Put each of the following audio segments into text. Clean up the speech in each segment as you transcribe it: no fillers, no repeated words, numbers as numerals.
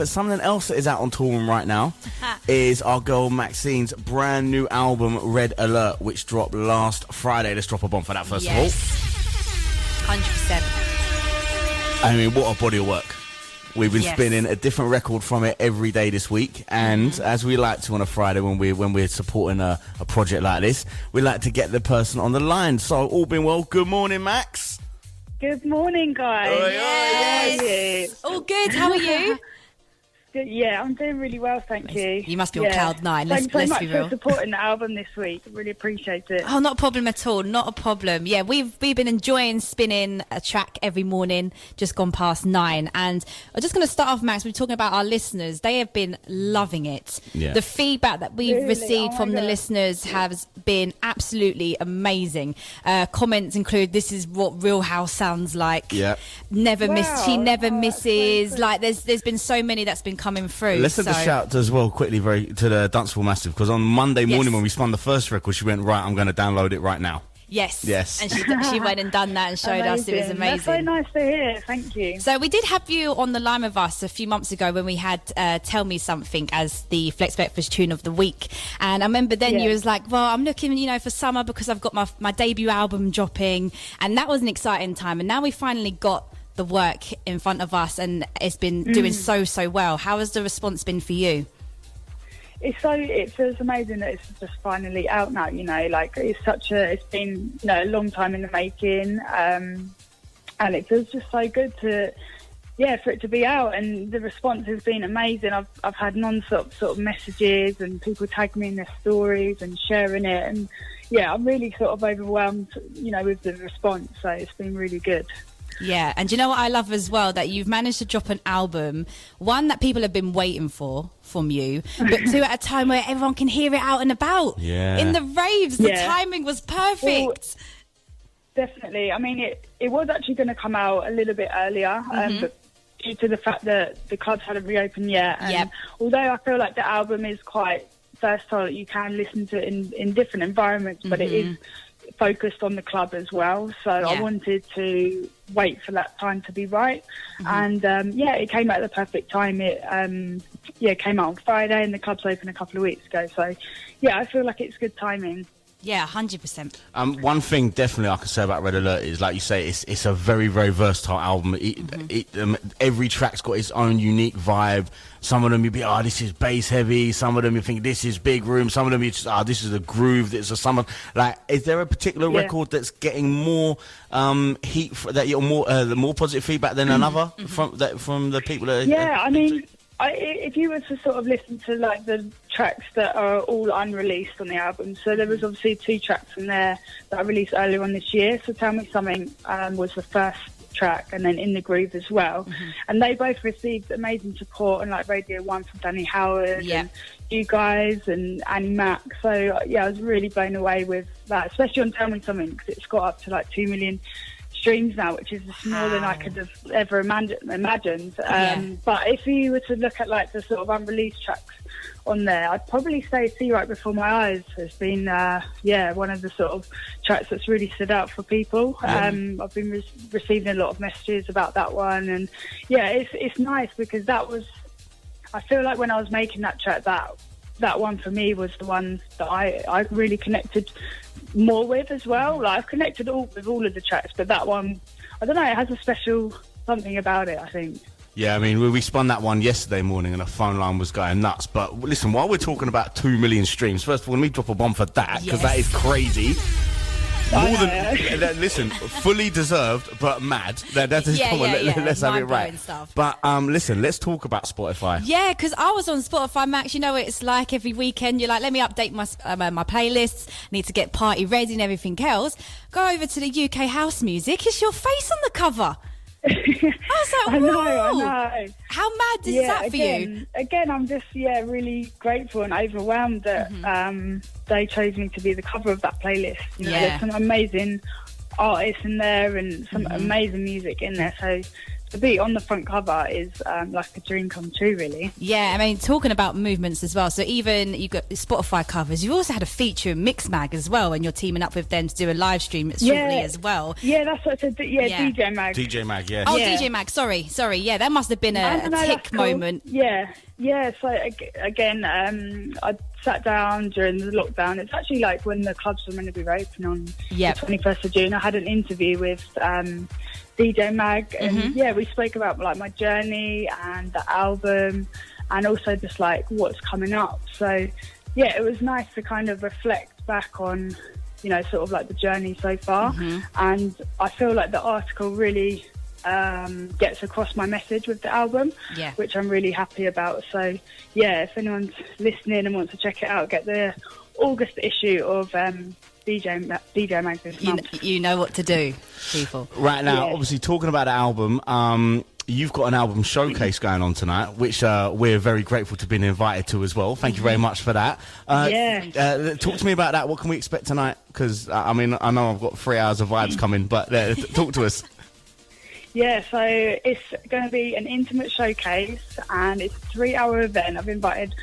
But something else that is out on Toolroom right now is our girl Maxinne's brand new album, Red Alert, which dropped last Friday. Let's drop a bomb for that first of all. 100%. I mean, what a body of work. We've been spinning a different record from it every day this week, and as we like to on a Friday when we're supporting a project like this, we like to get the person on the line. So, all being well, good morning, Max. Good morning, guys. Yes. All good. How are you? Good. Yeah, I'm doing really well, thank you. You must be on cloud nine. Thanks so much be real. for supporting the album this week. Really appreciate it. Oh, not a problem at all. Not a problem. Yeah, we've been enjoying spinning a track every morning. Just gone past 9, and I'm just going to start off, Max. We're talking about our listeners. They have been loving it. Yeah. The feedback that we've received from the listeners has been absolutely amazing. Comments include, "This is what Real House sounds like." Yeah. She never misses. Like there's been so many that's been coming through. Let's send a shout as well quickly to the Dunstable Massive, because on Monday morning when we spun the first record, she went, right, I'm going to download it right now. Yes. And she went and done that and showed us. It was amazing. That's so nice to hear. Thank you. So we did have you on the line with us a few months ago when we had Tell Me Something as the Flex Breakfast tune of the week. And I remember then you was like, well, I'm looking, for summer because I've got my debut album dropping. And that was an exciting time. And now we finally got the work in front of us, and it's been doing so well. How has the response been for you? It feels amazing that it's just finally out now. It's been a long time in the making, and it feels just so good for it to be out, and the response has been amazing. I've had non-stop sort of messages and people tagging me in their stories and sharing it, and I'm really sort of overwhelmed, with the response. So it's been really good. Yeah, and do you know what I love as well? That you've managed to drop an album, one that people have been waiting for from you, but two at a time where everyone can hear it out and about. Yeah. In the raves, the timing was perfect. Well, definitely. I mean, it was actually going to come out a little bit earlier, but due to the fact that the clubs hadn't reopened yet. And although I feel like the album is quite versatile, you can listen to it in different environments, but it is focused on the club as well, so I wanted to wait for that time to be right, and it came out at the perfect time. It came out on Friday, and the club's open a couple of weeks ago, so I feel like it's good timing. Yeah, 100%. One thing definitely I can say about Red Alert is, like you say, it's a very, very versatile album. Every track's got its own unique vibe. Some of them you'd be, this is bass heavy. Some of them you think this is big room. Some of them you just, this is a groove. It's a summer. Like, is there a particular record that's getting more heat that you're more positive feedback than another from the people that? I mean, if you were to sort of listen to like the tracks that are all unreleased on the album, so there was obviously 2 tracks in there that I released earlier on this year. So Tell Me Something was the first track, and then In the Groove as well, and they both received amazing support and like Radio 1 from Danny Howard and you guys and Annie Mac. So I was really blown away with that, especially on Tell Me Something, because it's got up to like 2 million streams now, which is just more than I could have ever imagined. But if you were to look at like the sort of unreleased tracks on there, I'd probably say See Right Before My Eyes has been one of the sort of tracks that's really stood out for people. I've been receiving a lot of messages about that one, and it's nice because that was, I feel like when I was making that track, that one for me was the one that I really connected more with as well. Like, I've connected with all of the tracks, but that one, I don't know, it has a special something about it, I think. Yeah, I mean, we spun that one yesterday morning and the phone line was going nuts. But listen, while we're talking about 2 million streams, first of all, let me drop a bomb for that, because that is crazy. Listen, fully deserved, but mad. Let's have it right. But listen, let's talk about Spotify. Yeah, because I was on Spotify, Max. You know what it's like every weekend. You're like, let me update my playlists. I need to get party ready and everything else. Go over to the UK house music. It's your face on the cover. I was like, whoa. I know. How mad is that for you? Again, I'm just really grateful and overwhelmed that they chose me to be the cover of that playlist. There's some amazing artists in there and some amazing music in there. So to be on the front cover is like a dream come true, really. Yeah, I mean, talking about movements as well. So even you got Spotify covers. You also had a feature in Mixmag as well, and you're teaming up with them to do a live stream shortly as well. Yeah, that's what I said. Yeah, DJ Mag. DJ Mag, yeah. Oh, Yeah. DJ Mag. Sorry. Yeah, that must have been a tick moment. Yeah. So again, I sat down during the lockdown. It's actually like when the clubs were meant to be open on the 21st of June. I had an interview with DJ Mag, and we spoke about like my journey and the album, and also just like what's coming up. So yeah, it was nice to kind of reflect back on, you know, sort of like the journey so far, and I feel like the article really gets across my message with the album, which I'm really happy about. So yeah, if anyone's listening and wants to check it out, get the August issue of DJ Mag this month. You know what to do, people. Right now, obviously talking about the album, you've got an album showcase going on tonight, which we're very grateful to being invited to as well. Thank you very much for that. Talk to me about that. What can we expect tonight? Because I mean, I know I've got 3 hours of vibes coming, but talk to us. Yeah, so it's going to be an intimate showcase, and it's a 3-hour event. I've invited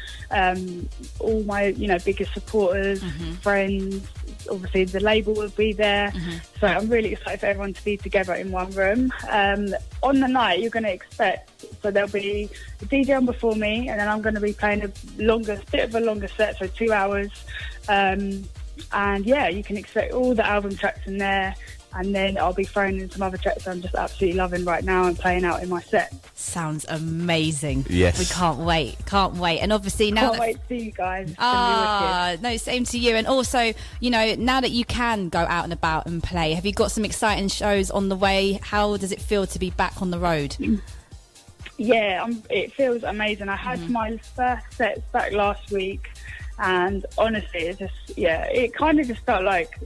all my, you know, biggest supporters, friends. Obviously, the label will be there. So I'm really excited for everyone to be together in one room. On the night, you're going to expect, so there'll be a DJ on before me, and then I'm going to be playing a bit of a longer set, so 2 hours. And yeah, you can expect all the album tracks in there. And then I'll be throwing in some other tracks I'm just absolutely loving right now and playing out in my set. Sounds amazing. Yes. We can't wait. And obviously now Can't wait to see you guys. No, same to you. And also, you know, now that you can go out and about and play, have you got some exciting shows on the way? How does it feel to be back on the road? Yeah, it feels amazing. I had my first sets back last week, and honestly, it kind of just felt like,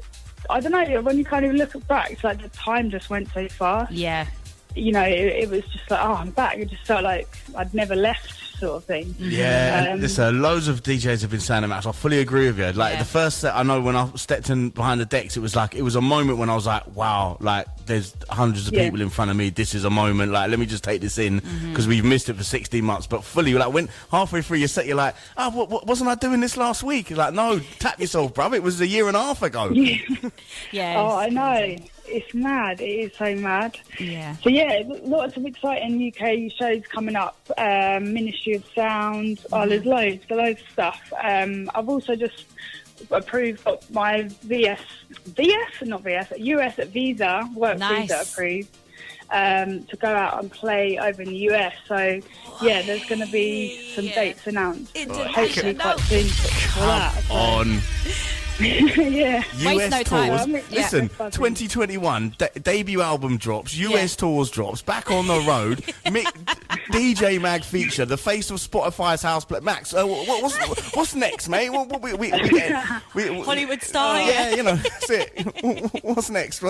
I don't know, when you kind of look back, it's like the time just went so fast. Yeah. You know, it was just like, oh, I'm back. It just felt like I'd never left, sort of thing. Yeah, there's loads of DJs have been saying that, Max. I fully agree with you. Like the first set, I know when I stepped in behind the decks, it was a moment when I was like, wow, like there's hundreds of people in front of me. This is a moment. Like, let me just take this in, because we've missed it for 16 months. But fully, like, when halfway through your set, you're like, oh, wasn't I doing this last week? You're like, no, tap yourself, bruv. It was a year and a half ago. Yeah. Oh, I know. It's mad. It is so mad. Yeah. So yeah, lots of exciting UK shows coming up. Ministry of Sound. Oh, there's loads of stuff. I've also just approved my US visa, work visa approved, to go out and play over in the US. So yeah, there's going to be some dates announced. Hopefully quite soon. Come on. Yeah. Waste no time. Listen, 2021 debut album drops, US tours drops, back on the road. DJ Mag feature, the face of Spotify's house. Max, what's next, mate? We Hollywood star. Yeah, you know, that's it. What's next? You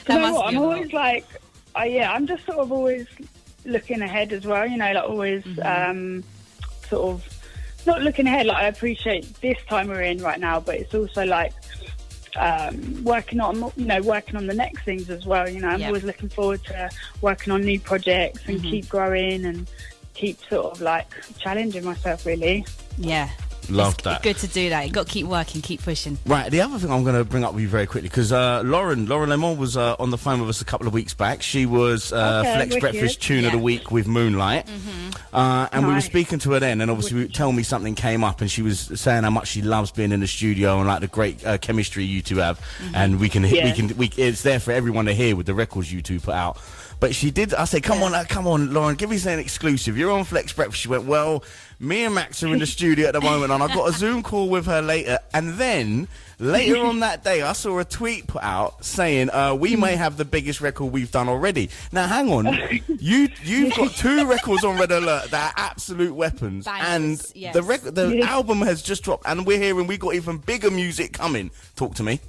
know what? I'm always like, I'm just sort of always looking ahead as well. You know, like always sort of. Not looking ahead, like I appreciate this time we're in right now, but it's also like working on the next things as well. You know, I'm always looking forward to working on new projects and keep growing and keep sort of like challenging myself, really. Yeah. Love that. Good to do that. You've got to keep working, keep pushing. Right, the other thing I'm going to bring up with you very quickly, because Lauren Lemon was on the phone with us a couple of weeks back. She was Flex Breakfast Tune of the Week with Moonlight. And we were speaking to her then, and obviously Tell Me Something came up, and she was saying how much she loves being in the studio and like the great chemistry you two have. And it's there for everyone to hear with the records you two put out. But she did. I said, come on, Lauren, give me something exclusive. You're on Flex Breakfast. She went, well, me and Max are in the studio at the moment, and I've got a Zoom call with her later. And then later on that day, I saw a tweet put out saying, we may have the biggest record we've done already. Now, hang on. You've got 2 records on Red Alert that are absolute weapons. Bangers, and the album has just dropped, and we're hearing we got even bigger music coming. Talk to me.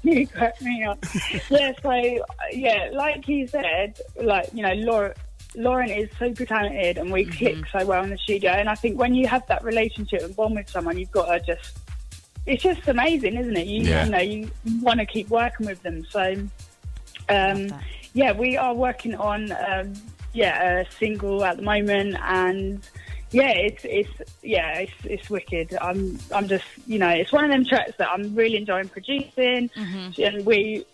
You crack me up. Like you said, like, you know, Lauren is super talented, and we click so well in the studio. And I think when you have that relationship and bond with someone, you've got to it's just amazing, isn't it? You know, you want to keep working with them. So Yeah, we are working on a single at the moment, and yeah, it's wicked. I'm just, it's one of them tracks that I'm really enjoying producing, and we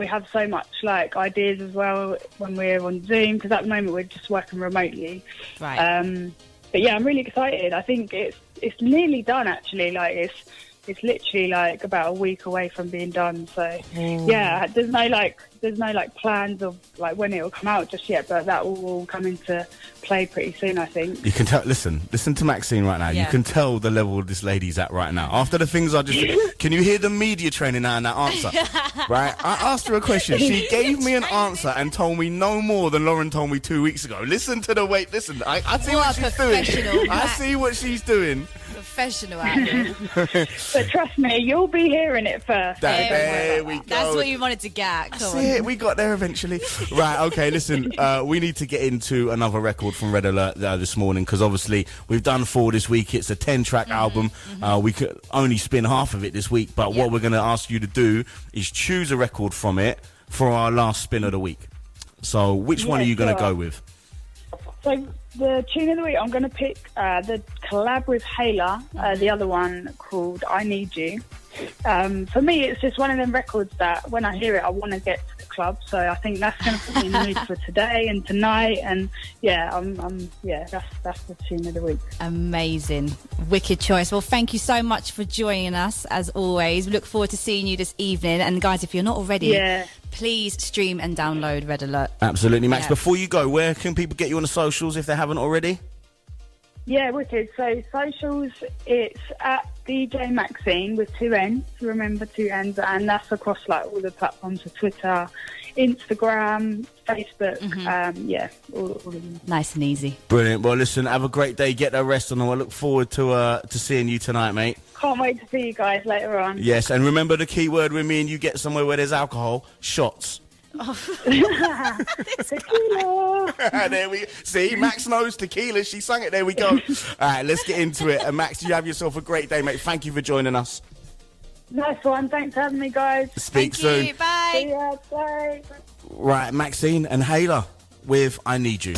have so much like ideas as well when we're on Zoom, because at the moment we're just working remotely. Right. But yeah, I'm really excited. I think it's nearly done actually. Like it's literally like about a week away from being done. So yeah, there's no plans of like when it will come out just yet, but that will all come into play pretty soon, I think. You can tell. Listen to Maxine right now. Yeah. You can tell the level this lady's at right now. After the things I just, can you hear the media training now in that answer? Right? I asked her a question. She gave me an answer and told me no more than Lauren told me 2 weeks ago. Listen to the way. Listen, I see what she's doing. I see what she's doing. Professional out here. But trust me, you'll be hearing it first. There we go. That's what you wanted to get. Come on. We got there eventually. Right, okay, listen, we need to get into another record from Red Alert this morning, because obviously we've done 4 this week. It's a 10-track album. We could only spin half of it this week, but what we're going to ask you to do is choose a record from it for our last spin of the week. So which one are you going to go with? So the tune of the week, I'm going to pick the collab with Hayla, the other one called I Need You. For me, it's just one of them records that when I hear it, I want to get to the club. So I think that's going to put me in the mood for today and tonight. And yeah, that's the tune of the week. Amazing. Wicked choice. Well, thank you so much for joining us, as always. We look forward to seeing you this evening. And guys, if you're not already, please stream and download Red Alert. Absolutely, Max. Yeah. Before you go, where can people get you on the socials if they haven't already? Yeah, wicked. So socials, it's at DJ Maxinne with 2 N's. Remember, 2 N's, and that's across like all the platforms of Twitter, Instagram, Facebook. All of them. Nice and easy. Brilliant. Well, listen, have a great day. Get that rest on. I look forward to seeing you tonight, mate. Can't wait to see you guys later on. Yes, and remember the key word with me and you get somewhere where there's alcohol: shots. Tequila. There we see. Max knows tequila. She sung it. There we go. All right, let's get into it. And Max, you have yourself a great day, mate. Thank you for joining us. Nice one. Thanks for having me, guys. Speak soon. You. Bye. See ya. Bye. Right, Maxine and Hayla with I Need You.